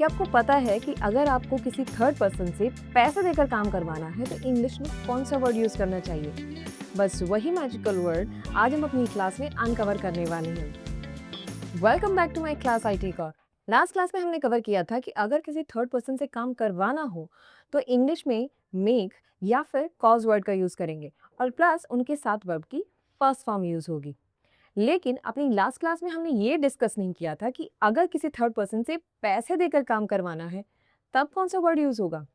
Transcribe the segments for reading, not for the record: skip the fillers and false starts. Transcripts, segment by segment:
क्या आपको पता है कि अगर आपको किसी थर्ड पर्सन से पैसे देकर काम करवाना है तो इंग्लिश में कौन सा वर्ड यूज करना चाहिए? बस वही मैजिकल वर्ड आज हम अपनी क्लास में अनकवर करने वाले हैं। Welcome back to my class IT core. Last class में हमने कवर किया था कि अगर किसी थर्ड पर्सन से काम करवाना हो तो इंग्लिश में मेक या फिर कॉज वर्ड का यूज करेंगे और प्लस उनके साथ वर्ब की फर्स्ट फॉर्म यूज होगी। लेकिन अपनी लास्ट क्लास में हमने ये डिस्कस नहीं किया था कि अगर किसी थर्ड पर्सन से पैसे देकर काम करवाना है तब कौन सा वर्ड यूज होगा।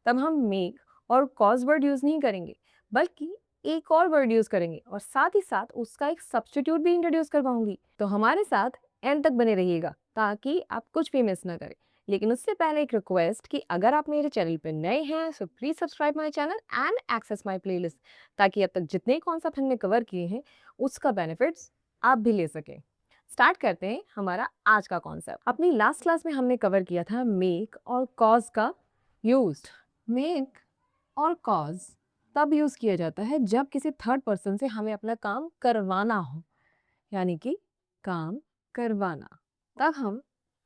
तब हम मेक और कॉज वर्ड यूज नहीं करेंगे बल्कि एक और वर्ड यूज करेंगे और साथ ही साथ उसका एक सब्स्टिट्यूट भी इंट्रोड्यूस करवाऊंगी। तो हमारे साथ एंड तक बने रहिएगा ताकि आप कुछ भी मिस ना करें। लेकिन उससे पहले एक रिक्वेस्ट कि अगर आप मेरे चैनल पर नए हैं so please subscribe my channel and access my playlist, ताकि अब तक जितने कॉन्सेप्ट हमने कवर किए हैं उसका बेनिफिट्स आप भी ले सकें। स्टार्ट करते हैं हमारा आज का कॉन्सेप्ट। अपनी लास्ट क्लास में हमने कवर किया था मेक और कॉज का यूज। मेक और कॉज तब यूज किया जाता है जब किसी थर्ड पर्सन से हमें अपना काम करवाना हो, यानी कि काम करवाना, तब हम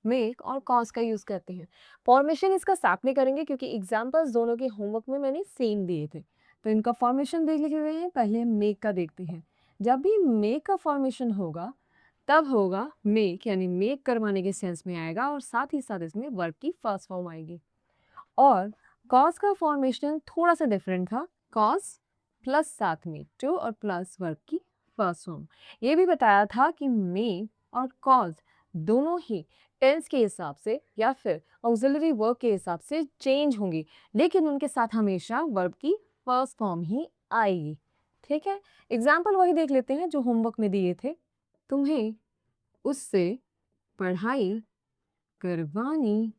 मेक और कॉज का यूज करते हैं। फॉर्मेशन इसका साथ में करेंगे क्योंकि एग्जांपल्स दोनों के होमवर्क में मैंने सेम दिए थे, तो इनका फॉर्मेशन देख लिखे हुए हैं। पहले मेक का देखते हैं। जब भी मेक का फॉर्मेशन होगा तब होगा मेक, यानी मेक करवाने के सेंस में आएगा और साथ ही साथ इसमें वर्ब की फर्स्ट फॉर्म आएगी। और कॉज का फॉर्मेशन थोड़ा सा डिफरेंट था। कॉज प्लस साथ में टू और प्लस वर्ब की फर्स्ट फॉर्म। ये भी बताया था कि मेक और कॉज दोनों ही टेंस के हिसाब से या फिर ऑक्सिलरी वर्ब के हिसाब से चेंज होंगी, लेकिन उनके साथ हमेशा वर्ब की फर्स्ट फॉर्म ही आएगी। ठीक है, एग्जाम्पल वही देख लेते हैं जो होमवर्क में दिए थे। तुम्हें उससे पढ़ाई करवानी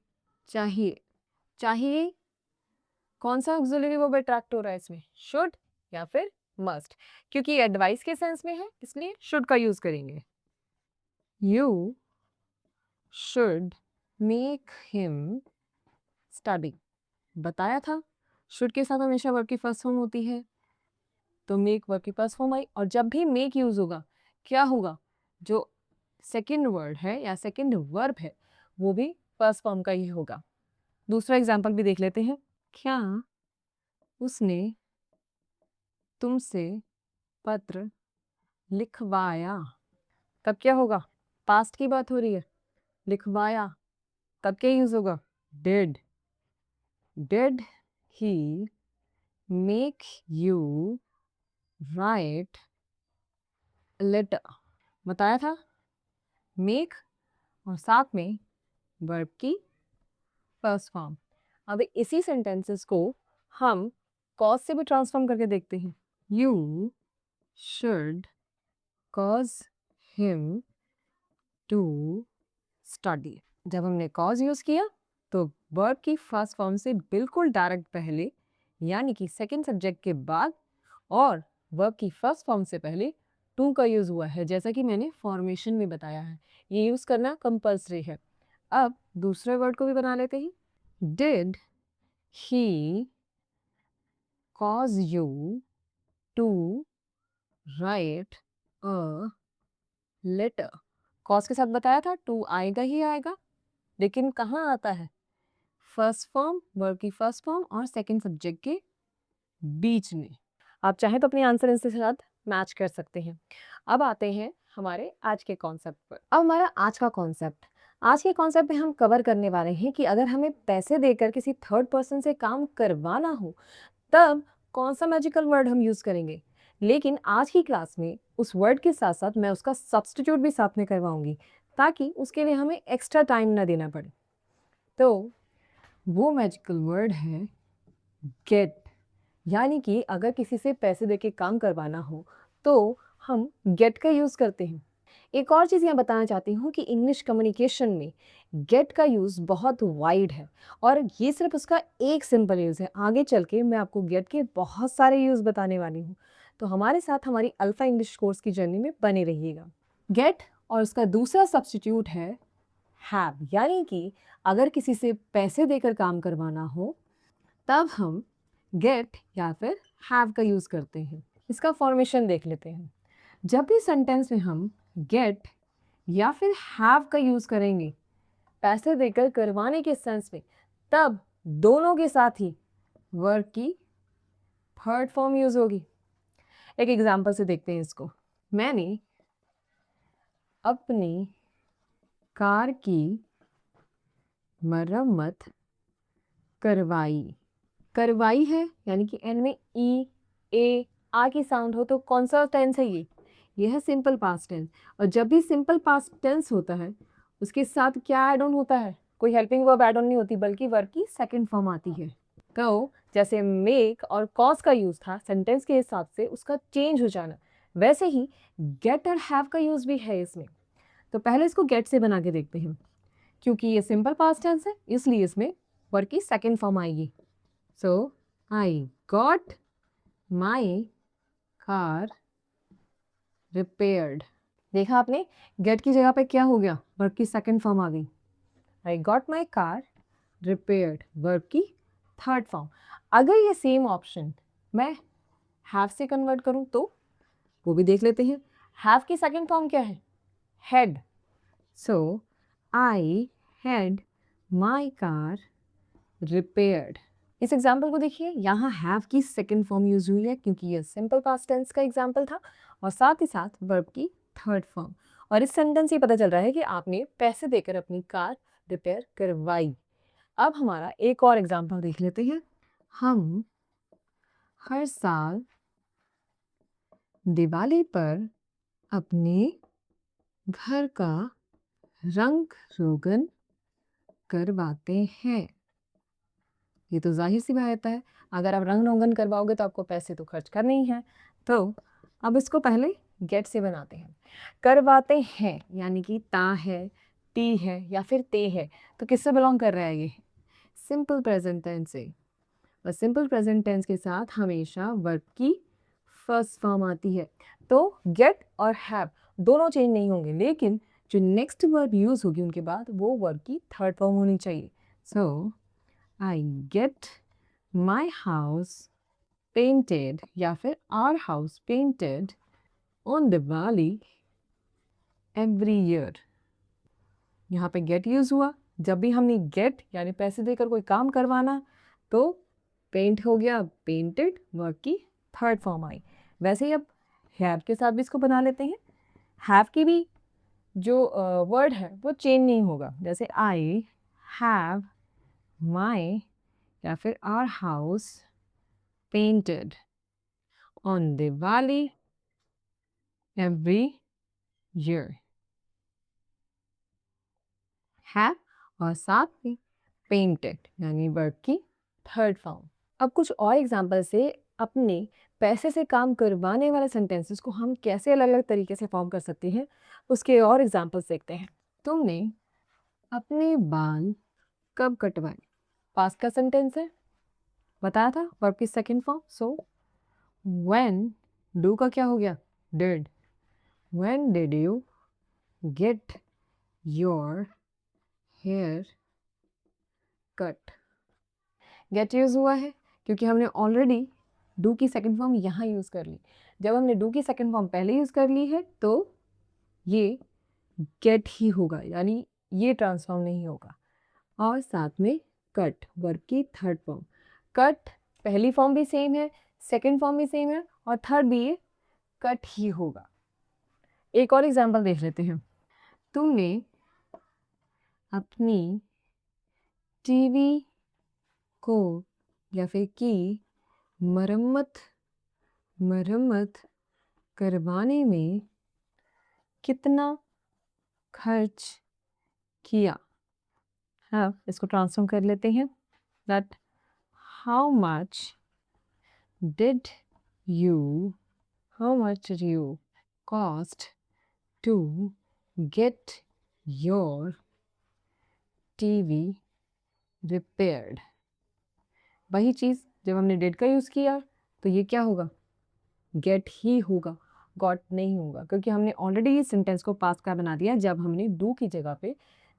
चाहिए। चाहिए कौन सा ऑक्सिलरी वर्ब अट्रैक्ट हो रहा है इसमें, शुड या फिर मस्ट? क्योंकि एडवाइस के सेंस में है इसलिए शुड का यूज करेंगे। You should make him study. बताया था शुड के साथ हमेशा वर्ब की फर्स्ट फॉर्म होती है, तो मेक वर्ब की फर्स्ट फॉर्म आई। और जब भी मेक यूज होगा क्या होगा, जो सेकंड वर्ड है या सेकंड वर्ब है वो भी फर्स्ट फॉर्म का ही होगा। दूसरा एग्जांपल भी देख लेते हैं। क्या उसने तुमसे पत्र लिखवाया? तब क्या होगा, पास्ट की बात हो रही है। लिखवाया तब क्या यूज होगा, did. Did he make you write letter? बताया था मेक और साथ में वर्ब की फर्स्ट फॉर्म। अब इसी सेंटेंसेस को हम कॉज से भी ट्रांसफॉर्म करके देखते हैं। You should cause him to study. जब हमने कॉज यूज किया तो वर्ब की फर्स्ट फॉर्म से बिल्कुल डायरेक्ट पहले, यानी कि सेकंड सब्जेक्ट के बाद, और वर्ब की फर्स्ट फॉर्म से पहले टू का यूज हुआ है, जैसा कि मैंने फॉर्मेशन में बताया है। ये यूज करना कंपल्सरी है। अब दूसरे वर्ड को भी बना लेते हैं। Did he cause you to write a letter? Cause के साथ बताया था टू आएगा ही आएगा, लेकिन कहाँ आता है, फर्स्ट फॉर्म, वर्ब की फर्स्ट फॉर्म और सेकंड सब्जेक्ट के बीच में। आप चाहें तो अपने आंसर इसके साथ मैच कर सकते हैं। अब आते हैं हमारे आज के कॉन्सेप्ट पर। अब हमारा आज के कॉन्सेप्ट में हम कवर करने वाले हैं कि अगर हमें पैसे देकर किसी थर्ड पर्सन से काम करवाना हो तब कौन सा मैजिकल वर्ड हम यूज करेंगे। लेकिन आज की क्लास में उस वर्ड के साथ साथ मैं उसका सब्स्टिट्यूट भी साथ में करवाऊंगी ताकि उसके लिए हमें एक्स्ट्रा टाइम ना देना पड़े। तो वो मैजिकल वर्ड है गेट। यानी कि अगर किसी से पैसे देके काम करवाना हो तो हम गेट का यूज करते हैं। एक और चीज़ यहाँ बताना चाहती हूँ कि इंग्लिश कम्युनिकेशन में गेट का यूज़ बहुत वाइड है और ये सिर्फ उसका एक सिंपल यूज़ है। आगे चल के मैं आपको गेट के बहुत सारे यूज़ बताने वाली हूँ, तो हमारे साथ हमारी अल्फ़ा इंग्लिश कोर्स की जर्नी में बने रहिएगा। गेट और उसका दूसरा सब्स्टिट्यूट है हैव, यानी कि अगर किसी से पैसे देकर काम करवाना हो तब हम गेट या फिर हैव का यूज़ करते हैं। इसका फॉर्मेशन देख लेते हैं। जब भी सेंटेंस में हम गेट या फिर हैव का यूज़ करेंगे पैसे देकर करवाने के सेंस में, तब दोनों के साथ ही वर्ब की थर्ड फॉर्म यूज होगी। एक एग्जांपल से देखते हैं इसको। मैंने अपनी कार की मरम्मत करवाई। करवाई है यानी कि एंड में ई ए आ की साउंड हो तो कौन सा टेंस है ये है सिंपल पास्ट टेंस। और जब भी सिंपल पास्ट टेंस होता है उसके साथ क्या ऐड ऑन होता है, कोई हेल्पिंग वर्ब ऐड ऑन नहीं होती बल्कि वर्ब की सेकंड फॉर्म आती है। तो जैसे मेक और कॉज का यूज था सेंटेंस के हिसाब से उसका चेंज हो जाना, वैसे ही गेट और हैव का यूज भी है इसमें। तो पहले इसको गेट से बना के देखते हैं। क्योंकि ये सिंपल पास्ट टेंस है इसलिए इसमें वर्ब की सेकंड फॉर्म आएगी। So I got my car repaired. देखा आपने, गेट की जगह पे क्या हो गया, वर्ब की सेकंड फॉर्म आ गई। आई got my car repaired, verb की थर्ड फॉर्म। अगर ये सेम ऑप्शन मैं हैव से कन्वर्ट करूं तो वो भी देख लेते हैं। हैव की सेकंड फॉर्म क्या है, had. So I had my car repaired. इस एग्जाम्पल को देखिए, यहाँ हैव की सेकंड फॉर्म यूज हुई है क्योंकि ये सिंपल पास्ट टेंस का एग्जाम्पल था और साथ ही साथ वर्ब की थर्ड फॉर्म। और इस सेंटेंस से पता चल रहा है कि आपने पैसे देकर अपनी कार रिपेयर करवाई। अब हमारा एक और एग्जाम्पल देख लेते हैं। हम हर साल दिवाली पर अपने घर का रंग रोगन करवाते हैं। ये तो जाहिर सी बात है, अगर आप रंग रोगन करवाओगे तो आपको पैसे तो खर्च करने ही हैं। तो अब इसको पहले गेट से बनाते हैं। करवाते हैं यानी कि ता है, टी है या फिर ते है, तो किससे बिलोंग कर रहा है ये, सिंपल प्रेजेंट टेंस से। और सिंपल प्रेजेंट टेंस के साथ हमेशा वर्ब की फर्स्ट फॉर्म आती है। तो गेट और हैव दोनों चेंज नहीं होंगे, लेकिन जो नेक्स्ट वर्ब यूज होगी उनके बाद वो वर्ब की थर्ड फॉर्म होनी चाहिए। So I get my house painted या फिर our house painted on Diwali every year. यहाँ पे गेट यूज हुआ, जब भी हमने गेट यानी पैसे देकर कोई काम करवाना तो पेंट हो गया पेंटेड, वर्ब की थर्ड फॉर्म आई। वैसे ही अब हैव के साथ भी इसको बना लेते हैं। हैव की भी जो वर्ड है वो चेंज नहीं होगा, जैसे आई हैव माई या फिर our house painted on Diwali every year. Have और साथ में पेंटेड यानी वर्ब की थर्ड फॉर्म। अब कुछ और एग्जांपल से अपने पैसे से काम करवाने वाले सेंटेंसेस को हम कैसे अलग अलग तरीके से फॉर्म कर सकते हैं उसके और एग्जांपल्स देखते हैं। तुमने अपने बाल कब कटवाए, पास्ट का सेंटेंस है, बताया था वर्ब की second form. So when, do का क्या हो गया, did. When did you get your hair cut. Get use हुआ है क्योंकि हमने ऑलरेडी डू की सेकंड फॉर्म यहाँ यूज कर ली। जब हमने डू की सेकंड फॉर्म पहले यूज कर ली है तो ये गेट ही होगा, यानी ये ट्रांसफॉर्म नहीं होगा। और साथ में कट, वर्ब की थर्ड फॉर्म। कट पहली फॉर्म भी सेम है, सेकंड फॉर्म भी सेम है और थर्ड भी ये कट ही होगा। एक और एग्जांपल देख लेते हैं। तुमने अपनी टीवी को या फिर की मरम्मत करवाने में कितना खर्च किया। हाँ, इसको ट्रांसफॉर्म कर लेते हैं। That how much did you cost to get your TV repaired. वही चीज़ जब हमने डिड का यूज़ किया तो ये क्या होगा, गेट ही होगा, गॉट नहीं होगा, क्योंकि हमने ऑलरेडी इस सेंटेंस को पास्ट का बना दिया जब हमने डू की जगह पे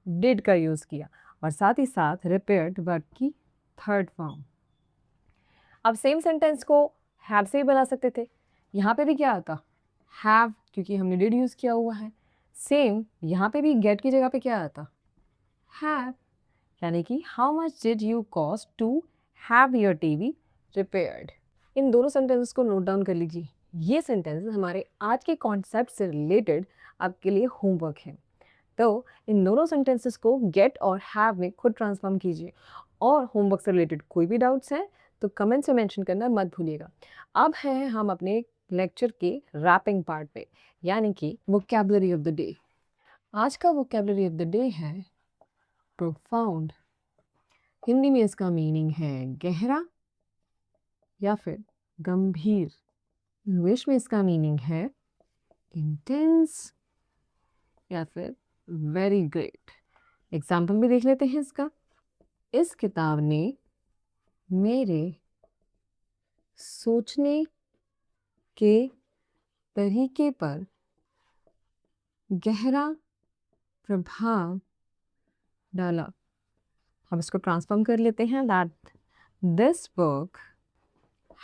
डिड का यूज़ किया और साथ ही साथ रिपेयर्ड वर्ब की थर्ड फॉर्म। अब सेम सेंटेंस को हैव से ही बना सकते थे। यहाँ पे भी क्या आता, हैव, क्योंकि हमने डिड यूज़ किया हुआ है। सेम यहाँ पे भी गेट की जगह पे क्या आता, हैव, यानी कि how much did you cost to have your TV repaired. इन दोनों सेंटेंसेस को नोट डाउन कर लीजिए। ये सेंटेंसेस हमारे आज के कॉन्सेप्ट से रिलेटेड आपके लिए होमवर्क है। तो इन दोनों सेंटेंसेस को गेट और हैव में खुद ट्रांसफॉर्म कीजिए, और होमवर्क से रिलेटेड कोई भी डाउट्स हैं तो कमेंट से मेंशन करना मत भूलिएगा। अब हैं हम अपने लेक्चर के रैपिंग पार्ट पे, यानी कि वोकैबुलरी ऑफ द डे। आज का वोकैबुलरी ऑफ द डे है प्रोफाउंड। हिंदी में इसका मीनिंग है गहरा या फिर गंभीर। इंग्लिश में इसका मीनिंग है इंटेंस या फिर वेरी ग्रेट। एग्जाम्पल भी देख लेते हैं इसका। इस किताब ने मेरे सोचने के तरीके पर गहरा प्रभाव डाला। अब इसको ट्रांसफॉर्म कर लेते हैं। That this book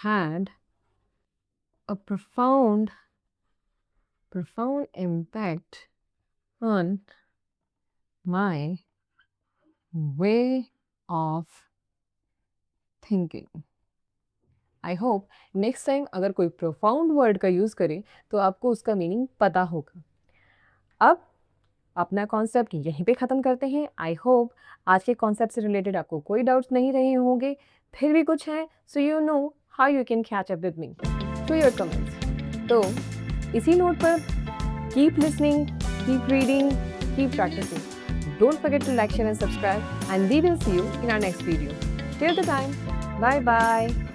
had a profound impact on my way of thinking. I hope next time अगर कोई प्रोफाउंड वर्ड का यूज़ करे तो आपको उसका मीनिंग पता होगा। अब अपना कॉन्सेप्ट यहीं पे ख़त्म करते हैं। आई होप आज के कॉन्सेप्ट से रिलेटेड आपको कोई डाउट्स नहीं रहे होंगे। फिर भी कुछ है so you know how you can catch up with me through your comments. तो इसी नोट पर keep listening, keep reading, keep practising. Don't forget to like, share and subscribe, and we will see you in our next video. Till the time, bye bye.